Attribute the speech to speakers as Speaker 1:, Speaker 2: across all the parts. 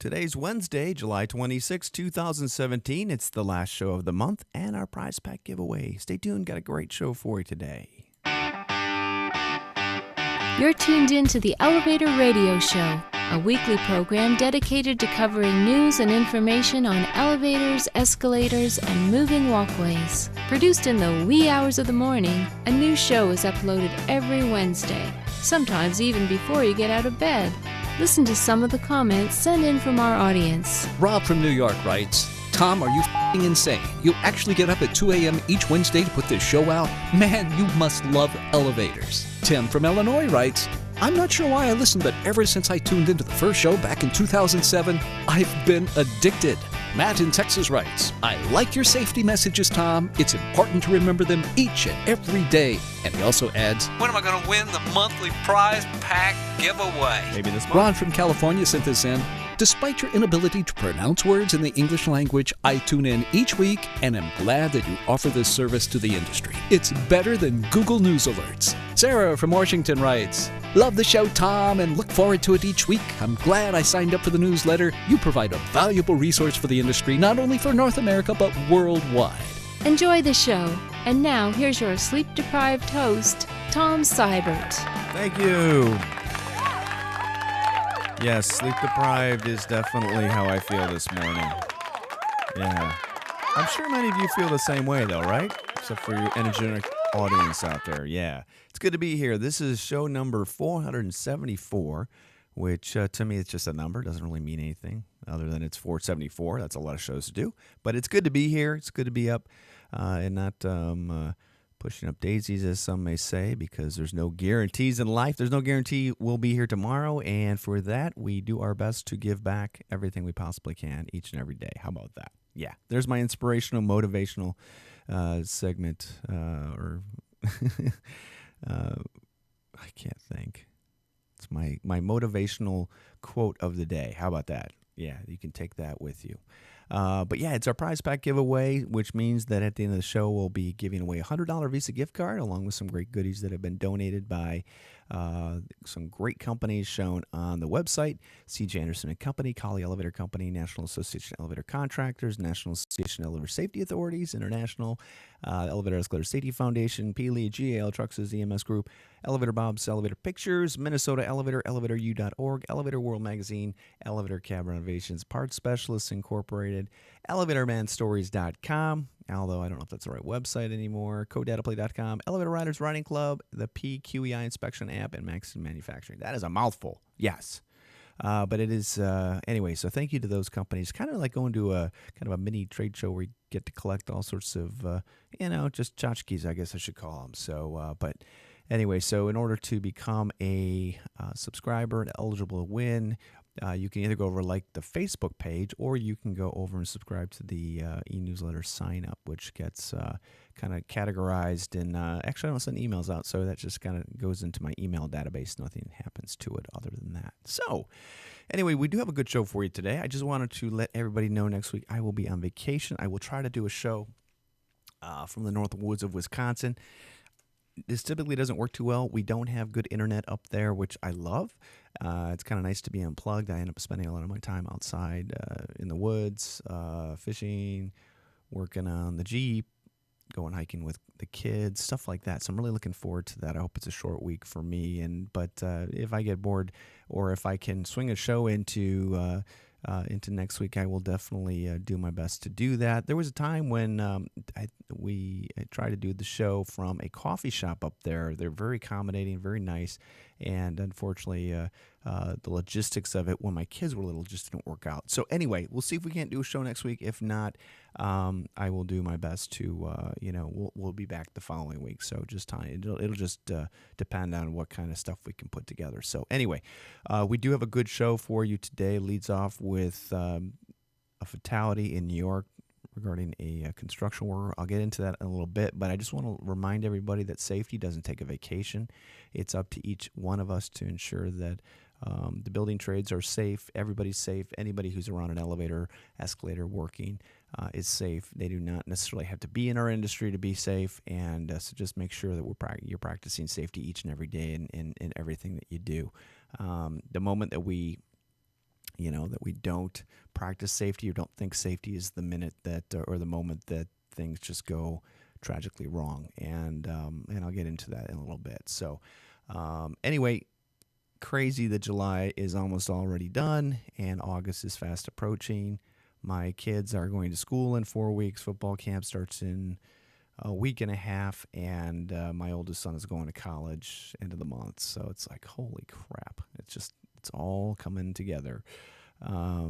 Speaker 1: Today's Wednesday, July 26, 2017. It's the last show of the month and our prize pack giveaway. Stay tuned, got a great show for you today.
Speaker 2: You're tuned in to the Elevator Radio Show, a weekly program dedicated to covering news and information on elevators, escalators, and moving walkways. Produced in the wee hours of the morning, a new show is uploaded every Wednesday, sometimes even before you get out of bed. Listen to some of the comments sent in from our audience.
Speaker 3: Rob from New York writes, Tom, are you f***ing insane? You actually get up at 2 a.m. each Wednesday to put this show out? Man, you must love elevators. Tim from Illinois writes, I'm not sure why I listened, but ever since I tuned into the first show back in 2007, I've been addicted. Matt in Texas writes, I like your safety messages, Tom. It's important to remember them each and every day. And he also adds, when am I going to win the monthly prize pack giveaway?
Speaker 1: Maybe this month.
Speaker 3: Ron from California sent this in. Despite your inability to pronounce words in the English language, I tune in each week and am glad that you offer this service to the industry. It's better than Google News alerts. Sarah from Washington writes, love the show, Tom, and look forward to it each week. I'm glad I signed up for the newsletter. You provide a valuable resource for the industry, not only for North America, but worldwide.
Speaker 2: Enjoy the show. And now, here's your sleep-deprived host, Tom Seibert.
Speaker 1: Thank you. Yes, sleep deprived is definitely how I feel this morning. Yeah. I'm sure many of you feel the same way, though, right? Except for your energetic audience out there. Yeah. It's good to be here. This is show number 474, which to me, it's just a number. It doesn't really mean anything other than it's 474. That's a lot of shows to do. But it's good to be here. It's good to be up and not pushing up daisies, as some may say, because there's no guarantees in life. There's no guarantee we'll be here tomorrow, and for that, we do our best to give back everything we possibly can each and every day. How about that? Yeah, there's my inspirational, motivational segment, or I can't think. It's my motivational quote of the day. How about that? Yeah, you can take that with you. But yeah, it's our prize pack giveaway, which means that at the end of the show, we'll be giving away a $100 Visa gift card along with some great goodies that have been donated by some great companies shown on the website: C.J. Anderson and Company, Colley Elevator Company, National Association of Elevator Contractors, National Association of Elevator Safety Authorities, International Elevator Escalator Safety Foundation, Peelle, GAL, Truxes, EMS Group, Elevator Bob's Elevator Pictures, Minnesota Elevator, ElevatorU.org, Elevator World Magazine, Elevator Cab Renovations, Parts Specialists Incorporated, ElevatorManStories.com, although I don't know if that's the right website anymore, CoDataPlay.com, Elevator Riders Riding Club, the pQEI Inspection App, and Maxton Manufacturing. That is a mouthful, yes. But it is, anyway, so thank you to those companies. Kind of like going to a kind of a mini trade show where you get to collect all sorts of, just tchotchkes, I guess I should call them. So, but anyway, so in order to become a subscriber and eligible to win, you can either go over like the Facebook page, or you can go over and subscribe to the e-newsletter sign up, which gets kind of categorized. And actually, I don't send emails out, so that just kind of goes into my email database. Nothing happens to it other than that. So anyway, we do have a good show for you today. I just wanted to let everybody know next week I will be on vacation. I will try to do a show from the North Woods of Wisconsin. This typically doesn't work too well. We don't have good internet up there, which I love. It's kind of nice to be unplugged. I end up spending a lot of my time outside in the woods, fishing, working on the Jeep, going hiking with the kids, stuff like that. So I'm really looking forward to that. I hope it's a short week for me. But if I get bored, or if I can swing a show into next week, I will definitely do my best to do that. There was a time when we tried to do the show from a coffee shop up there. They're very accommodating, very nice, and unfortunately, the logistics of it when my kids were little just didn't work out. So anyway, we'll see if we can't do a show next week. If not, I will do my best to, we'll be back the following week. So just time, it'll just depend on what kind of stuff we can put together. So anyway, we do have a good show for you today. Leads off with a fatality in New York regarding a construction worker. I'll get into that in a little bit, but I just want to remind everybody that safety doesn't take a vacation. It's up to each one of us to ensure that the building trades are safe. Everybody's safe. Anybody who's around an elevator, escalator working is safe. They do not necessarily have to be in our industry to be safe, and so just make sure that you're practicing safety each and every day in everything that you do. The moment that we that we don't practice safety or don't think safety is the minute that or the moment that things just go tragically wrong. And I'll get into that in a little bit. So anyway, crazy that July is almost already done and August is fast approaching. My kids are going to school in 4 weeks. Football camp starts in a week and a half, and my oldest son is going to college end of the month. So it's like, holy crap. It's all coming together. I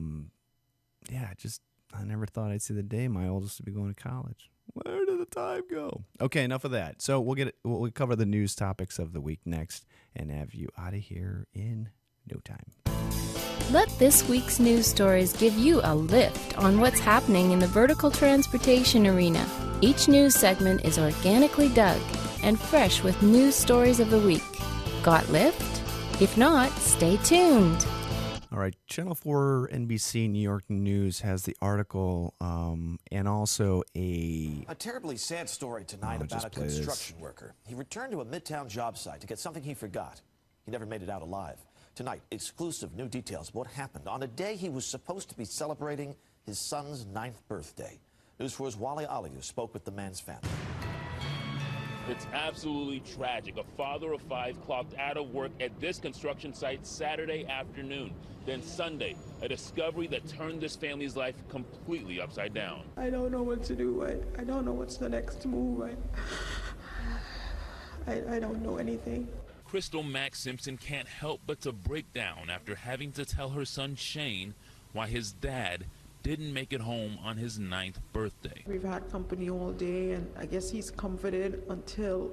Speaker 1: never thought I'd see the day my oldest would be going to college. Where did the time go? Okay, enough of that. So we'll cover the news topics of the week next and have you out of here in no time.
Speaker 2: Let this week's news stories give you a lift on what's happening in the vertical transportation arena. Each news segment is organically dug and fresh with news stories of the week. Got lift? If not, stay tuned.
Speaker 1: All right, Channel 4 NBC New York News has the article and also a
Speaker 4: terribly sad story tonight about a construction worker. He returned to a Midtown job site to get something he forgot. He never made it out alive. Tonight, exclusive new details of what happened on a day he was supposed to be celebrating his son's 9th birthday. News 4's Wally Aliu spoke with the man's family.
Speaker 5: It's absolutely tragic. A father of 5 clocked out of work at this construction site Saturday afternoon. Then Sunday, a discovery that turned this family's life completely upside down.
Speaker 6: I don't know what to do. I don't know what's the next move. I don't know anything.
Speaker 5: Crystal Mack Simpson can't help but to break down after having to tell her son Shane why his dad didn't make it home on his 9th birthday.
Speaker 6: We've had company all day, and I guess he's comforted until,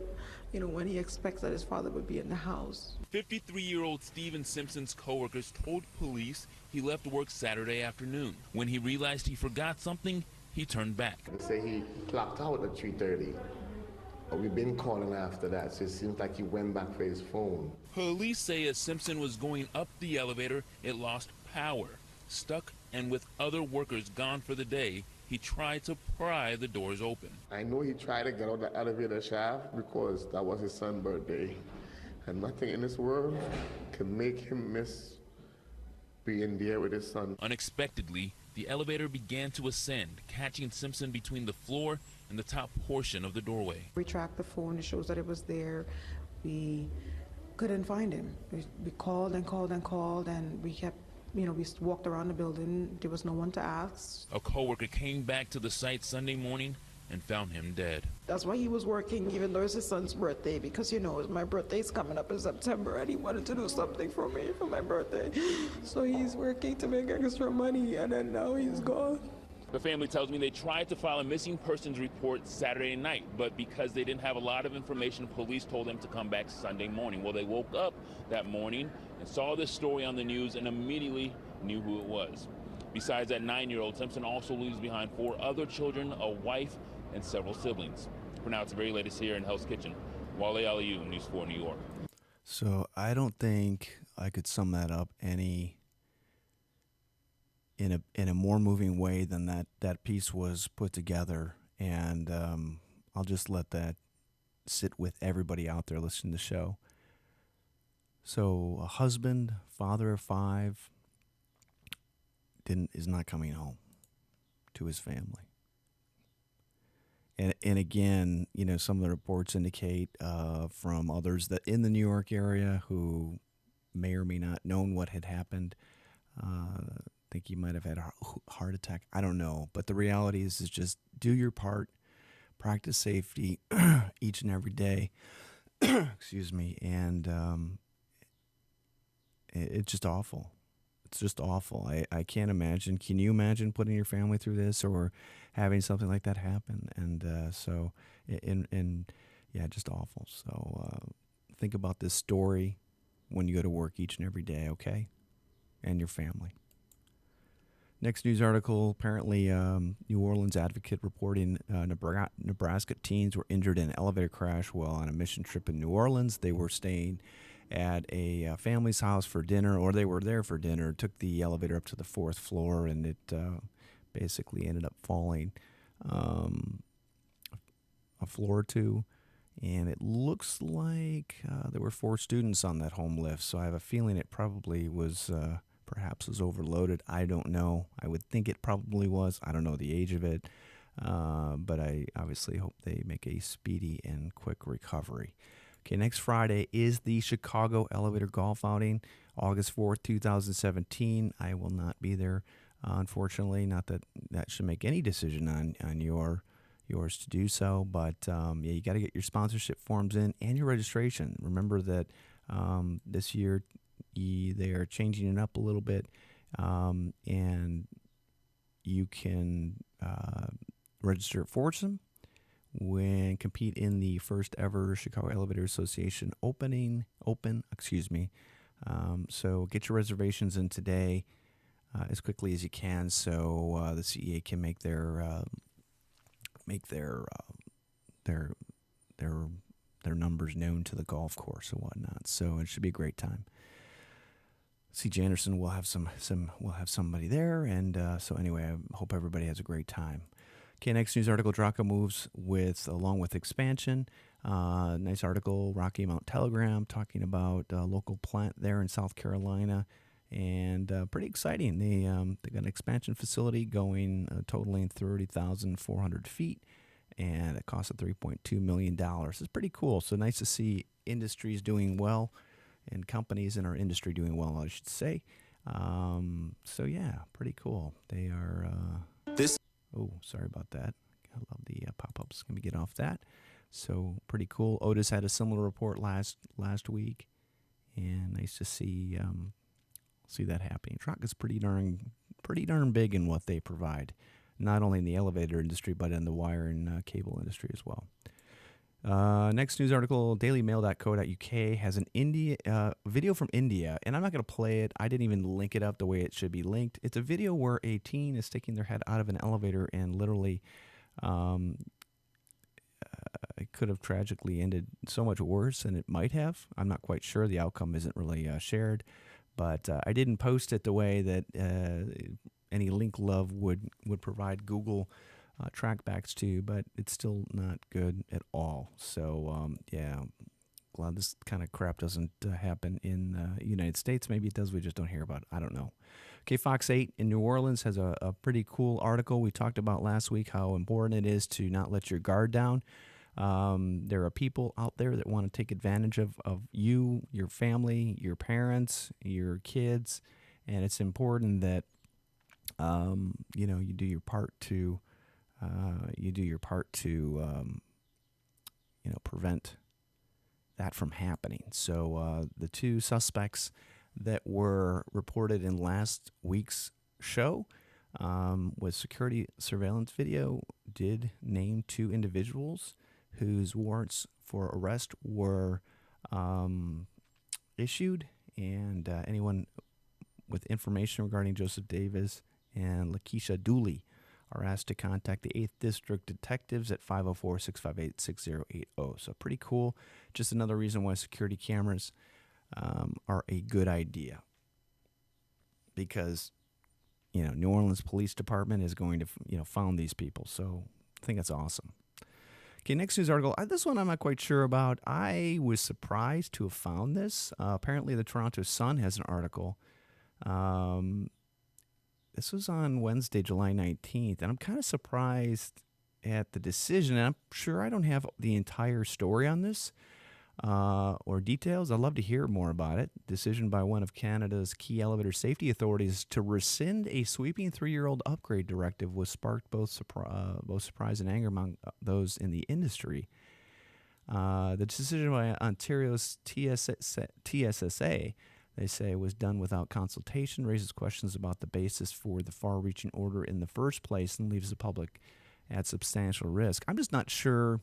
Speaker 6: when he expects that his father would be in the house.
Speaker 5: 53-year-old Stephen Simpson's coworkers told police he left work Saturday afternoon. When he realized he forgot something, he turned back.
Speaker 7: They say he clocked out at 3:30. We've been calling after that, so it seems like he went back for his phone.
Speaker 5: Police say as Simpson was going up the elevator, it lost power. Stuck and with other workers gone for the day, he tried to pry the doors open.
Speaker 7: I know he tried to get out the elevator shaft because that was his son's birthday. And nothing in this world can make him miss being there with his son.
Speaker 5: Unexpectedly, the elevator began to ascend, catching Simpson between the floor and the top portion of the doorway.
Speaker 6: We tracked the phone. It shows that it was there. We couldn't find him. We called and called and called, and we kept, we walked around the building. There was no one to ask.
Speaker 5: A coworker came back to the site Sunday morning and found him dead.
Speaker 6: That's why he was working, even though it's his son's birthday, because, my birthday's coming up in September, and he wanted to do something for me for my birthday. So he's working to make extra money, and then now he's gone.
Speaker 5: The family tells me they tried to file a missing persons report Saturday night, but because they didn't have a lot of information, police told them to come back Sunday morning. Well, they woke up that morning and saw this story on the news and immediately knew who it was. Besides that 9-year-old, Simpson also leaves behind 4 other children, a wife, and several siblings. For now, it's the very latest here in Hell's Kitchen. Wale Aliu, News 4 New York.
Speaker 1: So I don't think I could sum that up in a more moving way than that piece was put together, and I'll just let that sit with everybody out there listening to the show. So a husband, father of 5, is not coming home to his family. And again, some of the reports indicate from others that in the New York area who may or may not known what had happened. I think he might have had a heart attack. I don't know. But the reality is just do your part, practice safety each and every day. Excuse me. And it's just awful. It's just awful. I can't imagine. Can you imagine putting your family through this or having something like that happen? And just awful. So think about this story when you go to work each and every day, okay? And your family. Next news article, apparently New Orleans Advocate reporting Nebraska teens were injured in an elevator crash while on a mission trip in New Orleans. They were staying at a family's house for dinner, or they were there for dinner, took the elevator up to the 4th floor, and it basically ended up falling a floor or two. And it looks like there were 4 students on that home lift, so I have a feeling it probably was perhaps was overloaded. I don't know. I would think it probably was. I don't know the age of it. But I obviously hope they make a speedy and quick recovery. Okay, next Friday is the Chicago Elevator Golf Outing, August 4th, 2017. I will not be there, unfortunately. Not that that should make any decision on yours to do so, but yeah, you got to get your sponsorship forms in and your registration. Remember that this year they are changing it up a little bit, and you can register at Foursome when compete in the first ever Chicago Elevator Association open. So get your reservations in today as quickly as you can, so the CEA can make their numbers known to the golf course and whatnot. So it should be a great time. C.J. Anderson will have somebody there, and so anyway, I hope everybody has a great time. Okay, next news article, Draco moves along with expansion. Nice article, Rocky Mount Telegram, talking about a local plant there in South Carolina, and pretty exciting. They got an expansion facility going, totaling 30,400 feet, and it costs $3.2 million. It's pretty cool. So nice to see industries doing well, and companies in our industry doing well, I should say. So yeah, pretty cool. They are. Oh, sorry about that. I love the pop-ups. Let me get off that. So pretty cool. Otis had a similar report last week, and nice to see that happening. Truck is pretty darn big in what they provide, not only in the elevator industry but in the wire and cable industry as well. Next news article, dailymail.co.uk has an video from India, and I'm not going to play it. I didn't even link it up the way it should be linked. It's a video where a teen is sticking their head out of an elevator, and literally it could have tragically ended so much worse than it might have. I'm not quite sure. The outcome isn't really shared, but I didn't post it the way that any link love would provide Google trackbacks to, but it's still not good at all. So yeah, glad this kind of crap doesn't happen in the United States. Maybe it does, we just don't hear about it. I don't know. Okay, Fox 8 in New Orleans has a pretty cool article. We talked about last week how important it is to not let your guard down. There are people out there that want to take advantage of you, your family, your parents, your kids, and it's important that you do your part to prevent that from happening. So the two suspects that were reported in last week's show with security surveillance video did name two individuals whose warrants for arrest were issued, and anyone with information regarding Joseph Davis and Lakeisha Dooley are asked to contact the 8th District Detectives at 504-658-6080. So pretty cool. Just another reason why security cameras are a good idea. Because, New Orleans Police Department is going to, found these people. So I think that's awesome. Okay, next news article. This one I'm not quite sure about. I was surprised to have found this. Apparently the Toronto Sun has an article. This was on Wednesday, July 19th, and I'm kind of surprised at the decision. And I'm sure I don't have the entire story on this or details. I'd love to hear more about it. Decision by one of Canada's key elevator safety authorities to rescind a sweeping 3-year-old upgrade directive was sparked both surprise and anger among those in the industry. The decision by Ontario's TSSA, they say, was done without consultation, raises questions about the basis for the far-reaching order in the first place, and leaves the public at substantial risk. I'm just not sure.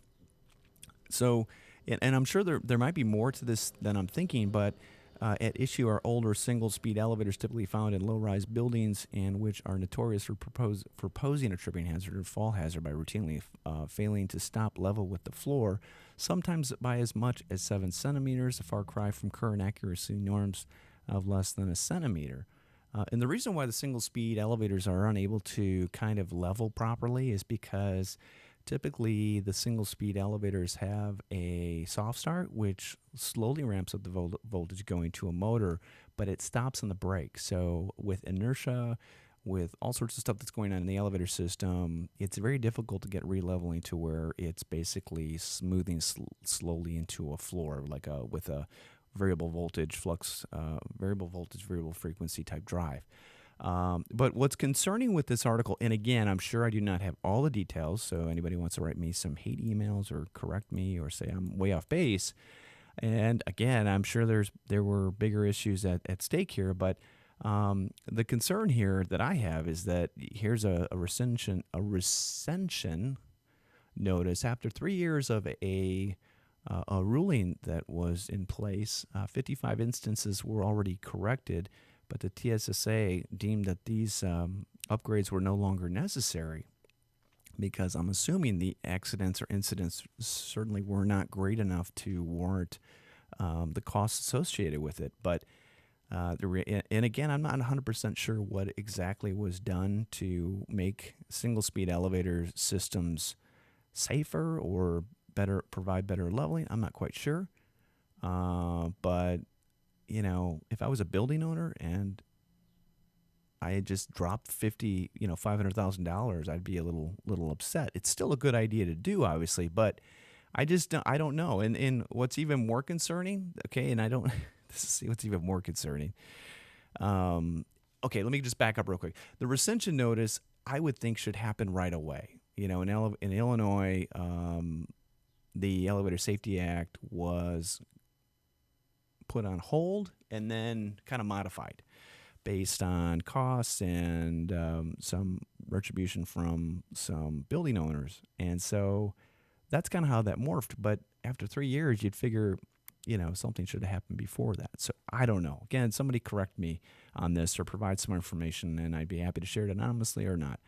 Speaker 1: So, and I'm sure there might be more to this than I'm thinking, but at issue are older single-speed elevators typically found in low-rise buildings and which are notorious for posing a tripping hazard or fall hazard by routinely failing to stop level with the floor, sometimes by as much as 7 centimeters, a far cry from current accuracy norms of less than a centimeter. And the reason why the single-speed elevators are unable to kind of level properly is because typically the single-speed elevators have a soft start, which slowly ramps up the voltage going to a motor, but it stops on the brake. So with inertia, with all sorts of stuff that's going on in the elevator system, it's very difficult to get releveling to where it's basically smoothing slowly into a floor, like with a variable voltage flux, variable voltage, variable frequency type drive. But what's concerning with this article, and again, I'm sure I do not have all the details, so anybody wants to write me some hate emails or correct me or say I'm way off base. And again, I'm sure there were bigger issues at stake here, but the concern here that I have is that here's a recension notice after 3 years of a ruling that was in place. 55 instances were already corrected, but the TSSA deemed that these upgrades were no longer necessary because I'm assuming the accidents or incidents certainly were not great enough to warrant the costs associated with it. But and again, I'm not 100% sure what exactly was done to make single-speed elevator systems safer or provide better leveling. I'm not quite sure. But if I was a building owner and I had just dropped $500,000, I'd be a little upset. It's still a good idea to do, obviously, but I don't know. And what's even more concerning, okay, and see what's even more concerning. Okay, let me just back up real quick. The recension notice, I would think, should happen right away. In Illinois, the Elevator Safety Act was put on hold and then kind of modified based on costs and some retribution from some building owners. And so that's kind of how that morphed. But after 3 years, you'd figure, something should have happened before that. So I don't know. Again, somebody correct me on this or provide some information, and I'd be happy to share it anonymously or not.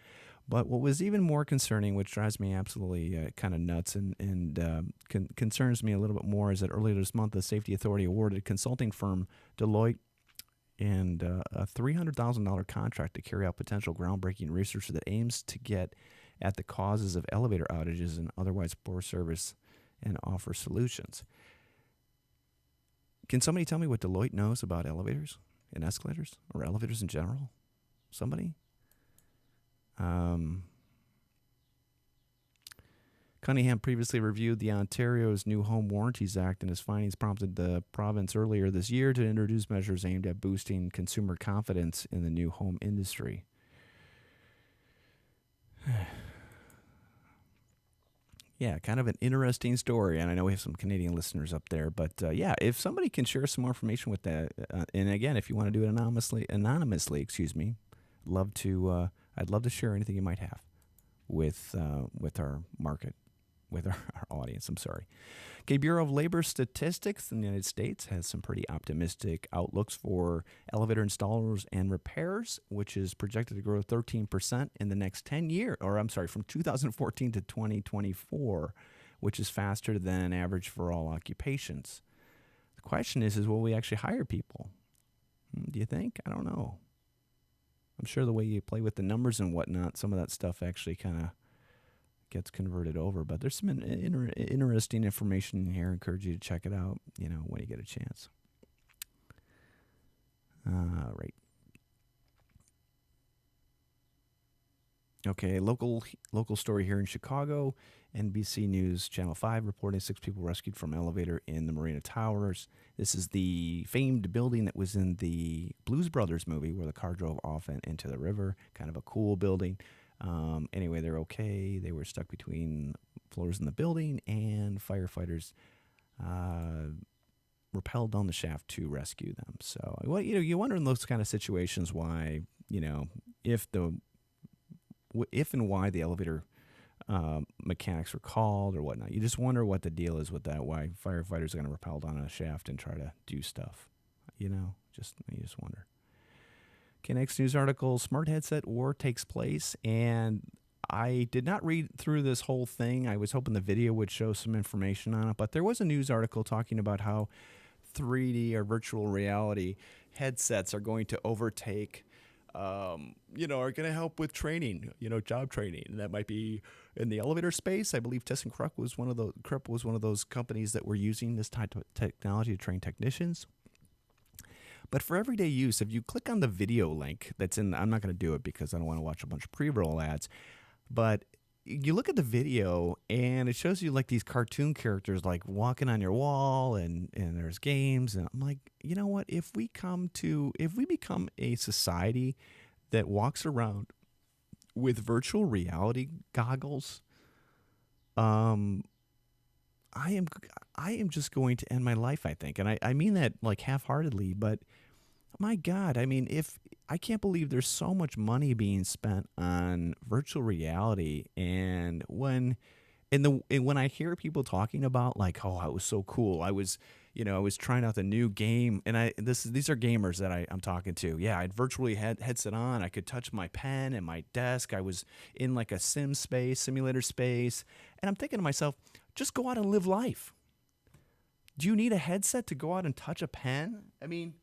Speaker 1: But what was even more concerning, which drives me absolutely kind of nuts and concerns me a little bit more, is that earlier this month, the Safety Authority awarded consulting firm Deloitte and a $300,000 contract to carry out potential groundbreaking research that aims to get at the causes of elevator outages and otherwise poor service and offer solutions. Can somebody tell me what Deloitte knows about elevators and escalators or elevators in general? Somebody? Cunningham previously reviewed the Ontario's new Home Warranties Act, and his findings prompted the province earlier this year to introduce measures aimed at boosting consumer confidence in the new home industry. Yeah, kind of an interesting story, and I know we have some Canadian listeners up there, but yeah, if somebody can share some more information with that, and again, if you want to do it anonymously, I'd love to share anything you might have with our market, with our audience. I'm sorry. Okay, Bureau of Labor Statistics in the United States has some pretty optimistic outlooks for elevator installers and repairs, which is projected to grow 13% in the next 10 years, from 2014 to 2024, which is faster than average for all occupations. The question is will we actually hire people? Do you think? I don't know. I'm sure the way you play with the numbers and whatnot, some of that stuff actually kind of gets converted over. But there's some interesting information in here. I encourage you to check it out, when you get a chance. Right. Okay, local story here in Chicago. NBC News Channel 5 reporting 6 people rescued from elevator in the Marina Towers. This is the famed building that was in the Blues Brothers movie where the car drove off and into the river. Kind of a cool building. Anyway, they're okay. They were stuck between floors in the building, and firefighters rappelled down the shaft to rescue them. So, you wonder in those kind of situations why, if and why the elevator mechanics were called or whatnot. You just wonder what the deal is with that, why firefighters are going to rappel down a shaft and try to do stuff. You just wonder. Okay, next news article, smart headset war takes place, and I did not read through this whole thing. I was hoping the video would show some information on it, but there was a news article talking about how 3D or virtual reality headsets are going to overtake are going to help with training, job training. And that might be in the elevator space. I believe ThyssenKrupp was one of those companies that were using this type of technology to train technicians. But for everyday use, if you click on the video link that's in, I'm not going to do it because I don't want to watch a bunch of pre-roll ads, but you look at the video and it shows you like these cartoon characters like walking on your wall and there's games. And I'm like, you know what? If we become a society that walks around with virtual reality goggles, I am just going to end my life, I think. And I mean that like half-heartedly, but my God, I mean, I can't believe there's so much money being spent on virtual reality. And when I hear people talking about like, oh, it was so cool. I was trying out the new game, and these are gamers that I'm talking to. Yeah, I'd virtually headset on. I could touch my pen and my desk. I was in like a simulator space. And I'm thinking to myself, just go out and live life. Do you need a headset to go out and touch a pen? I mean,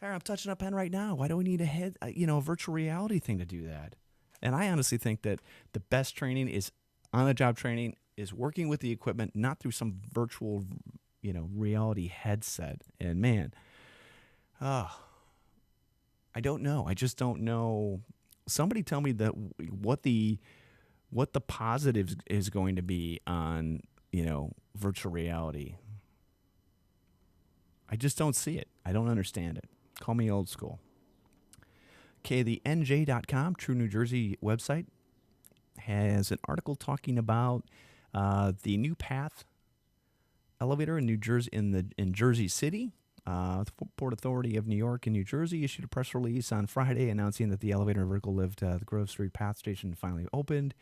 Speaker 1: I'm touching a pen right now. Why do we need a virtual reality thing to do that? And I honestly think that the best training is on-the-job training, is working with the equipment, not through some virtual, reality headset. And man, I don't know. I just don't know. Somebody tell me what the positives is going to be on, virtual reality. I just don't see it. I don't understand it. Call me old school. Okay, the NJ.com, True New Jersey website, has an article talking about the new path elevator in New Jersey, in Jersey City. The Port Authority of New York and New Jersey issued a press release on Friday announcing that the elevator and vertical lift the Grove Street Path Station finally opened.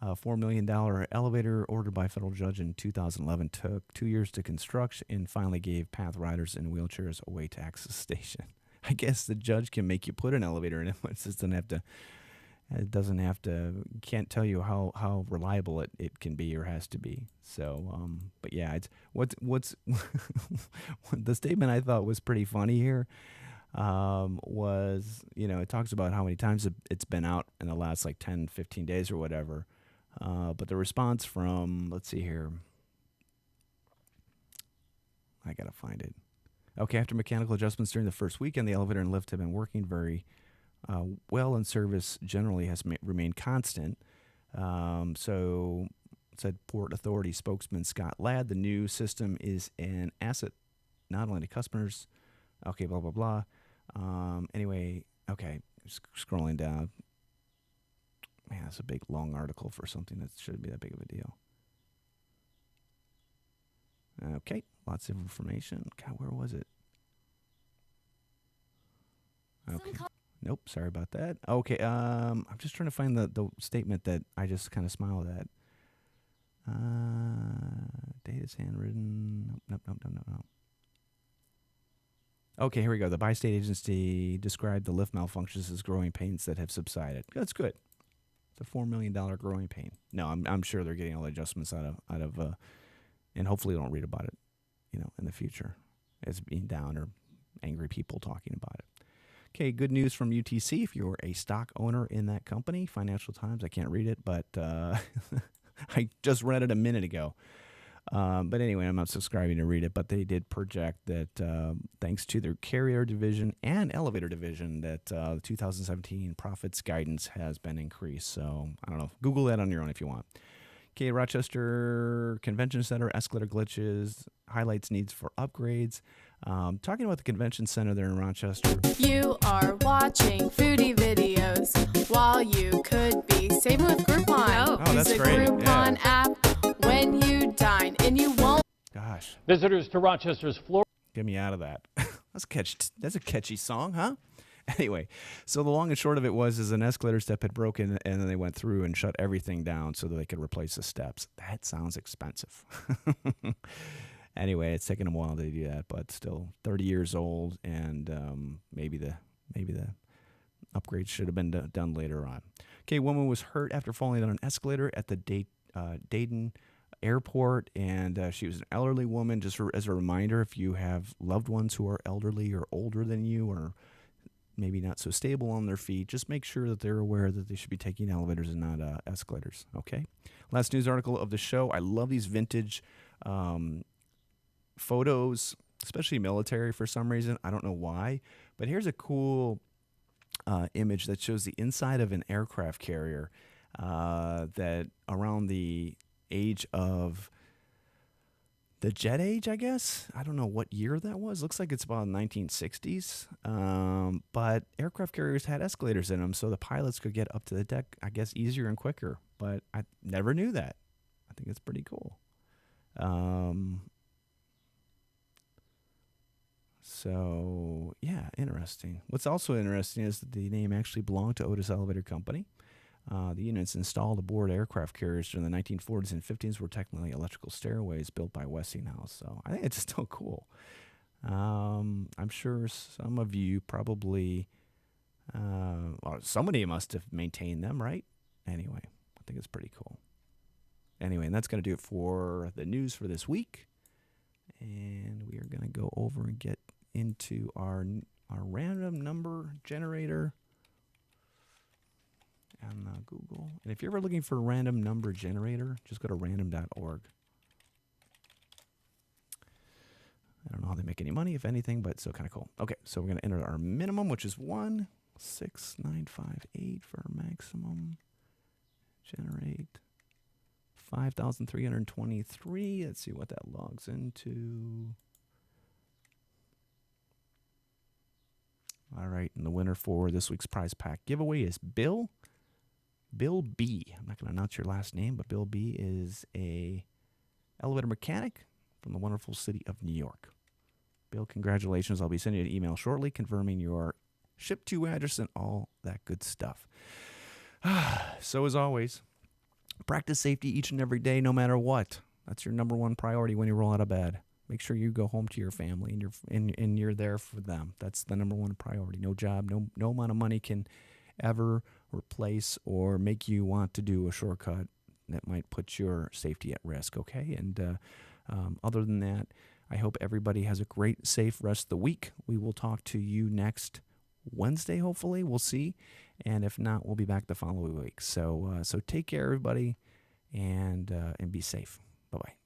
Speaker 1: A $4 million elevator ordered by a federal judge in 2011 took 2 years to construct and finally gave path riders in wheelchairs a way to access the station. I guess the judge can make you put an elevator in it. Can't tell you how reliable it can be or has to be. So, but yeah, it's what's the statement I thought was pretty funny here. Was, it talks about how many times it's been out in the last like 10, 15 days or whatever. But the response from, let's see here. I got to find it. Okay, after mechanical adjustments during the first weekend, the elevator and lift have been working very well, and service generally has remained constant. So, said Port Authority spokesman Scott Ladd, the new system is an asset not only to customers. Okay, blah, blah, blah. Anyway, okay, just scrolling down. Man, that's a big, long article for something that shouldn't be that big of a deal. Okay, lots of information. God, where was it? Okay. Nope, sorry about that. Okay, I'm just trying to find the statement that I just kind of smiled at. Data's handwritten. Nope. Okay, here we go. The bi-state agency described the lift malfunctions as growing pains that have subsided. That's good. It's a $4 million growing pain. No, I'm sure they're getting all the adjustments out of, and hopefully don't read about it, in the future as being down or angry people talking about it. Okay, good news from UTC. If you're a stock owner in that company, Financial Times, I can't read it, but I just read it a minute ago. But anyway, I'm not subscribing to read it, but they did project that thanks to their carrier division and elevator division that the 2017 profits guidance has been increased. So I don't know. Google that on your own if you want. Okay, Rochester Convention Center, escalator glitches, highlights needs for upgrades. Talking about the convention center there in Rochester.
Speaker 8: You are watching foodie videos while you could be saving with Groupon.
Speaker 1: Oh, that's great.
Speaker 8: Use the Groupon app when you dine, and you won't.
Speaker 1: Gosh.
Speaker 9: Visitors to Rochester's Florida.
Speaker 1: Get me out of that. That's a catchy song, huh? Anyway, so the long and short of it is an escalator step had broken, and then they went through and shut everything down so that they could replace the steps. That sounds expensive. Anyway, it's taken them a while to do that, but still 30 years old, and maybe the upgrade should have been done later on. Okay, woman was hurt after falling down an escalator at the Dayton Airport, and she was an elderly woman. Just as a reminder, if you have loved ones who are elderly or older than you, or maybe not so stable on their feet, just make sure that they're aware that they should be taking elevators and not escalators, okay? Last news article of the show. I love these vintage photos, especially military for some reason. I don't know why, but here's a cool image that shows the inside of an aircraft carrier that around the age of the jet age, I guess. I don't know what year that was. Looks like it's about 1960s. But aircraft carriers had escalators in them, so the pilots could get up to the deck, I guess, easier and quicker. But I never knew that. I think it's pretty cool. So, yeah, interesting. What's also interesting is that the name actually belonged to Otis Elevator Company. The units installed aboard aircraft carriers during the 1940s and 50s were technically electrical stairways built by Westinghouse. So I think it's still cool. I'm sure some of you probably, or somebody must have maintained them, right? Anyway, I think it's pretty cool. Anyway, and that's going to do it for the news for this week. And we are going to go over and get into our random number generator on Google. And if you're ever looking for a random number generator, just go to random.org. I don't know how they make any money, if anything, but it's still kind of cool. Okay, so we're going to enter our minimum, which is 16958 for our maximum. Generate 5,323. Let's see what that logs into. All right, and the winner for this week's prize pack giveaway is Bill B. I'm not going to announce your last name, but Bill B is a elevator mechanic from the wonderful city of New York. Bill, congratulations. I'll be sending you an email shortly confirming your ship to address and all that good stuff. So as always, practice safety each and every day, no matter what. That's your number one priority when you roll out of bed. Make sure you go home to your family and you're there for them. That's the number one priority. No job, no amount of money can ever replace or make you want to do a shortcut that might put your safety at risk, okay? And other than that, I hope everybody has a great, safe rest of the week. We will talk to you next Wednesday, hopefully. We'll see. And if not, we'll be back the following week. So take care, everybody, and be safe. Bye-bye.